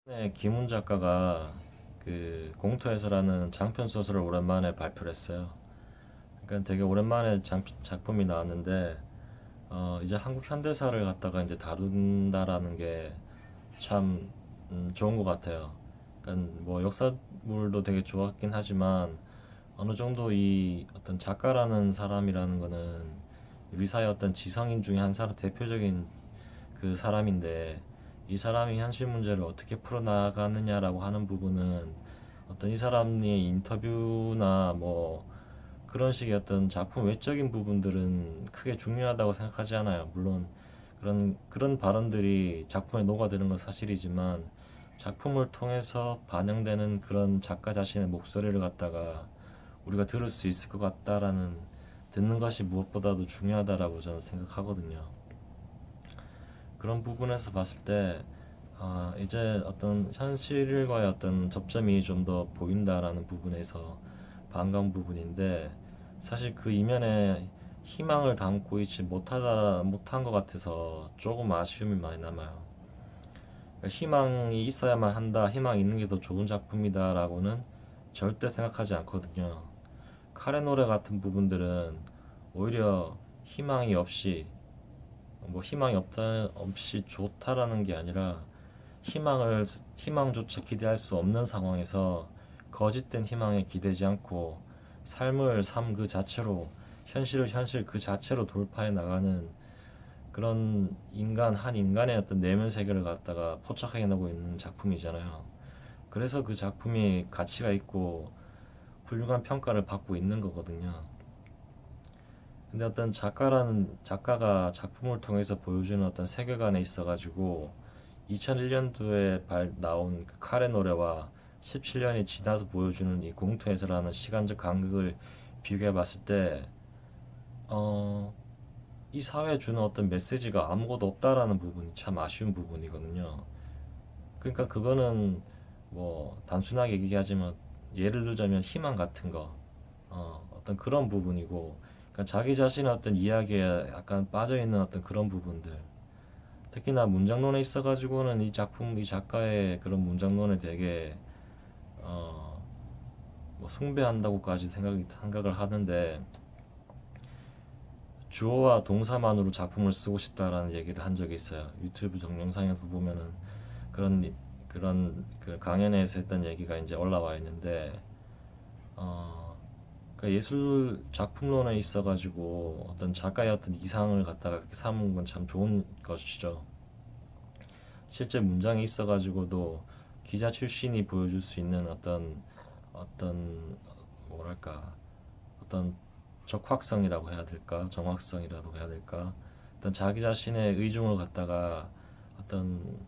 네, 김훈 작가가 그 공터에서라는 장편 소설을 오랜만에 발표를 했어요. 그러니까 되게 오랜만에 작품이 나왔는데 이제 한국 현대사를 갖다가 이제 다룬다라는 게 참 좋은 것 같아요. 그러니까 뭐 역사물도 되게 좋았긴 하지만 어느 정도 이 어떤 작가라는 사람이라는 거는 우리 사회 어떤 지성인 중에 한 사람 대표적인 그 사람인데 이 사람이 현실 문제를 어떻게 풀어나가느냐라고 하는 부분은 어떤 이 사람의 인터뷰나 뭐 그런 식의 어떤 작품 외적인 부분들은 크게 중요하다고 생각하지 않아요. 물론 그런 발언들이 작품에 녹아드는 건 사실이지만 작품을 통해서 반영되는 그런 작가 자신의 목소리를 갖다가 우리가 들을 수 있을 것 같다라는 듣는 것이 무엇보다도 중요하다라고 저는 생각하거든요. 그런 부분에서 봤을 때 이제 어떤 현실과의 어떤 접점이 좀 더 보인다라는 부분에서 반가운 부분인데 사실 그 이면에 희망을 담고 있지 못한 것 같아서 조금 아쉬움이 많이 남아요. 그러니까 희망이 있어야만 한다, 희망이 있는 게 더 좋은 작품이다라고는 절대 생각하지 않거든요. 카레 노래 같은 부분들은 오히려 희망이 없이 뭐 희망이 없다 없이 좋다라는 게 아니라 희망조차 기대할 수 없는 상황에서 거짓된 희망에 기대지 않고 삶을 삶 그 자체로 현실을 현실 그 자체로 돌파해 나가는 그런 한 인간의 어떤 내면 세계를 갖다가 포착해 놓고 있는 작품이잖아요. 그래서 그 작품이 가치가 있고 훌륭한 평가를 받고 있는 거거든요. 근데 어떤 작가가 작품을 통해서 보여주는 어떤 세계관에 있어가지고 2001년도에 나온 그 카레 노래와 17년이 지나서 보여주는 이 공터에서라는 시간적 간극을 비교해 봤을 때, 이 사회에 주는 어떤 메시지가 아무것도 없다라는 부분이 참 아쉬운 부분이거든요. 그러니까 그거는 뭐 단순하게 얘기하지만 예를 들자면 희망 같은 거, 어떤 그런 부분이고, 그러니까 자기 자신의 어떤 이야기에 약간 빠져있는 어떤 그런 부분들, 특히나 문장론에 있어가지고는 이 작가의 그런 문장론에 되게 어, 뭐 숭배한다고까지 생각을 하는데 주어와 동사만으로 작품을 쓰고 싶다라는 얘기를 한 적이 있어요. 유튜브 동영상에서 보면은 그런 그 강연에서 했던 얘기가 이제 올라와 있는데 그러니까 예술 작품론에 있어가지고 어떤 작가의 어떤 이상을 갖다가 그렇게 삼은 건 참 좋은 것이죠. 실제 문장이 있어가지고도 기자 출신이 보여줄 수 있는 어떤 뭐랄까 어떤 적확성이라고 해야 될까 정확성이라고 해야 될까 어떤 자기 자신의 의중을 갖다가 어떤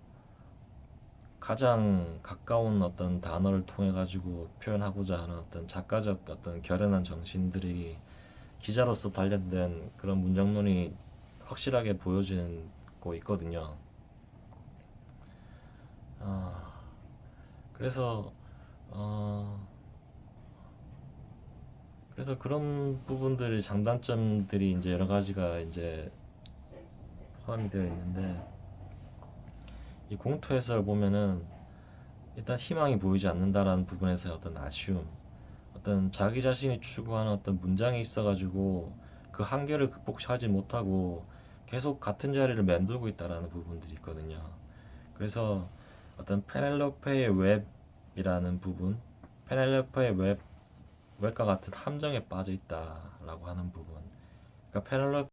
가장 가까운 어떤 단어를 통해 가지고 표현하고자 하는 어떤 작가적 어떤 결연한 정신들이 기자로서 단련된 그런 문장론이 확실하게 보여지고 있거든요. 아, 그래서 어, 그래서 그런 부분들이 장단점들이 이제 여러 가지가 이제 포함이 되어 있는데 이 공투 해설 보면은 일단 희망이 보이지 않는다라는 부분에서 어떤 아쉬움, 어떤 자기 자신이 추구하는 어떤 문장이 있어가지고 그 한계를 극복하지 못하고 계속 같은 자리를 맴돌고 있다라는 부분들이 있거든요. 그래서 어떤 페넬로페의 웹이라는 부분, 페넬로페의 웹과 같은 함정에 빠져 있다라고 하는 부분. 그러니까 페넬로페